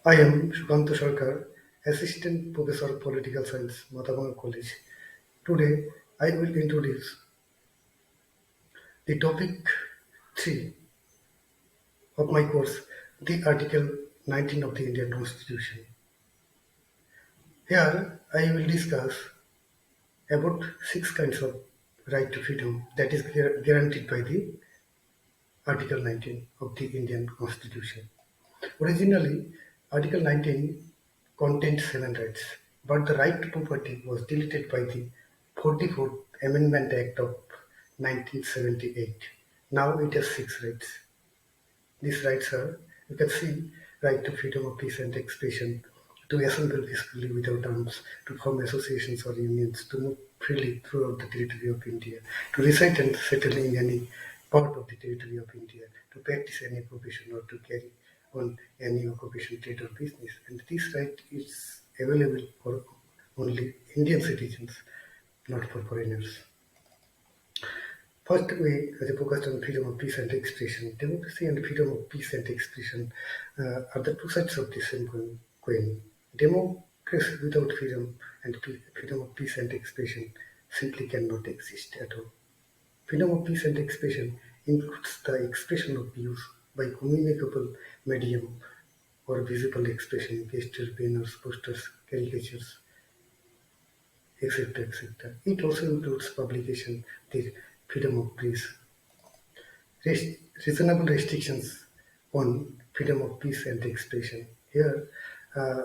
I am Shukanta Sarkar, Assistant Professor of Political Science, Matabanga College. Today, I will introduce the topic 3 of my course, the Article 19 of the Indian Constitution. Here, I will discuss about 6 kinds of right to freedom that is guaranteed by the Article 19 of the Indian Constitution. Originally, Article 19 contained 7 rights, but the right to property was deleted by the 44th Amendment Act of 1978. Now it has 6 rights. These rights are, you can see, right to freedom of peace and expression, to assemble peacefully without arms, to form associations or unions, to move freely throughout the territory of India, to reside and settle in any part of the territory of India, to practice any profession or to carry on any occupation, trade or business. And this right is available for only Indian citizens, not for foreigners. First, we focused on freedom of peace and expression. Democracy and freedom of peace and expression are the two sides of the same coin. Democracy without freedom and freedom of peace and expression simply cannot exist at all. Freedom of peace and expression includes the expression of views by communicable medium or visible expression, gestures, banners, posters, caricatures, etc. etc. It also includes publication, the freedom of press, reasonable restrictions on freedom of peace and expression. Here, uh,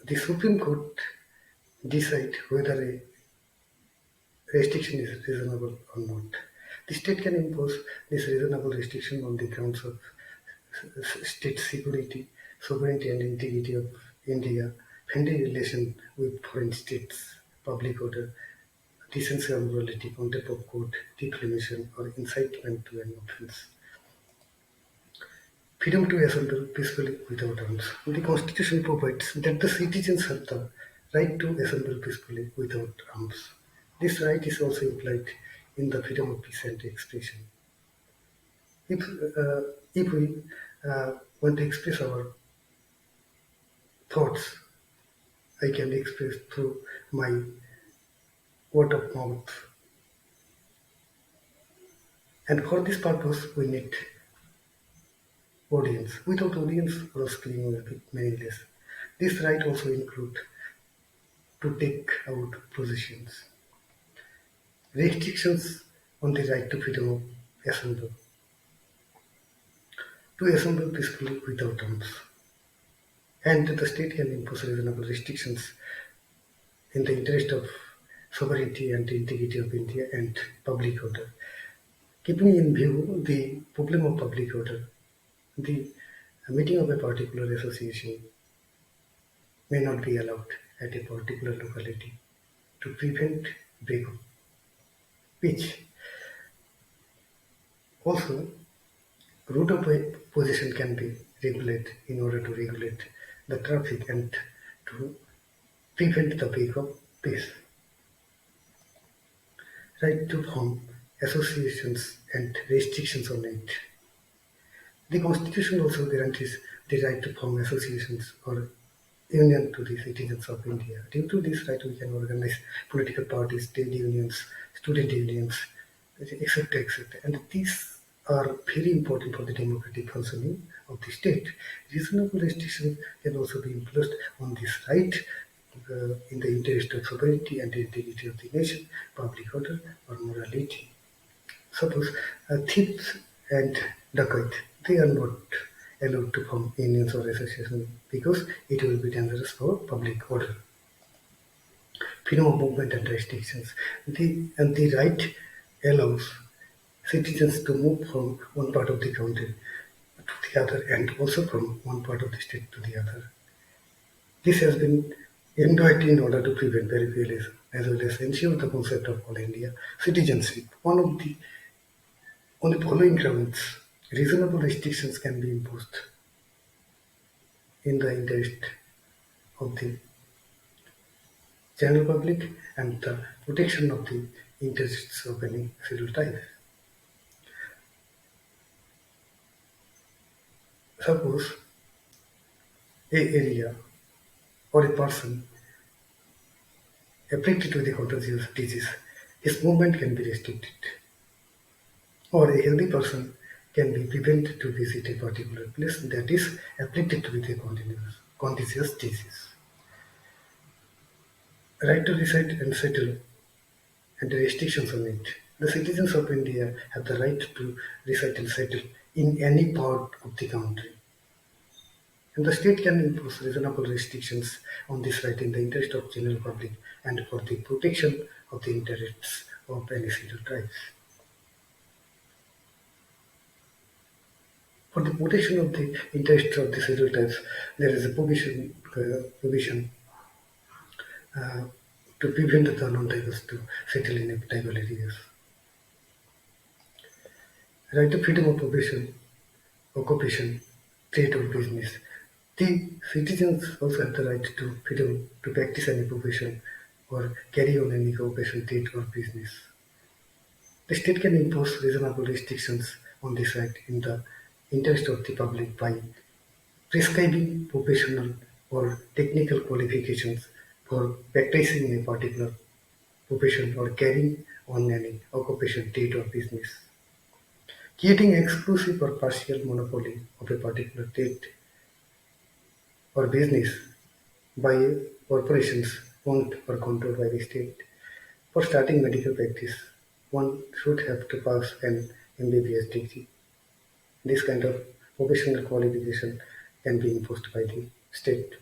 the Supreme Court decide whether a restriction is reasonable or not. The state can impose this reasonable restriction on the grounds of state security, sovereignty and integrity of India, friendly relation with foreign states, public order, decency or morality, contempt of court, defamation or incitement to an offence. Freedom to assemble peacefully without arms. The Constitution provides that the citizens have the right to assemble peacefully without arms. This right is also implied in the freedom of peace and expression. If, if we want to express our thoughts, I can express through my word of mouth. And for this purpose, we need audience. Without audience, our speaking will be meaningless. This right also includes to take out positions. Restrictions on the right to freedom of assembly, to assemble peacefully without arms. And the state can impose reasonable restrictions in the interest of sovereignty and integrity of India and public order. Keeping in view the problem of public order, the meeting of a particular association may not be allowed at a particular locality to prevent break of peace. Also, route of position can be regulated in order to regulate the traffic and to prevent the break of peace. Right to form associations and restrictions on it. The Constitution also guarantees the right to form associations or union to the citizens of India. Due to this right, we can organize political parties, trade unions, student unions, etc., etc. And these are very important for the democratic functioning of the state. Reasonable restrictions can also be imposed on this right in the interest of sovereignty and integrity of the nation, public order, or morality. Suppose thieves and dacoit, they are not allowed to form unions or associations because it will be dangerous for public order. Freedom of movement and restrictions. The right allows citizens to move from one part of the country to the other and also from one part of the state to the other. This has been enjoined in order to prevent peripheralism as well as ensure the concept of all India citizenship. On the following grounds, reasonable restrictions can be imposed in the interest of the general public and the protection of the interests of any scheduled tribe. Suppose a area or a person afflicted with a contagious disease, his movement can be restricted, or a healthy person can be prevented to visit a particular place that is afflicted with a contagious disease. Right to reside and settle and the restrictions on it. The citizens of India have the right to reside and settle in any part of the country. And the state can impose reasonable restrictions on this right in the interest of general public and for the protection of the interests of any scheduled tribes. For the protection of the interests of the scheduled tribes, there is a provision uh, to prevent the non-tribals to settle in tribal areas. Right to freedom of profession, occupation, trade or business. The citizens also have the right to freedom to practice any profession or carry on any occupation, trade or business. The state can impose reasonable restrictions on this right in the interest of the public by prescribing professional or technical qualifications for practicing a particular profession or carrying on any occupation, trade or business. Creating exclusive or partial monopoly of a particular trade or business by corporations owned or controlled by the state. For starting medical practice, one should have to pass an MBBS degree. This kind of professional qualification can be imposed by the state.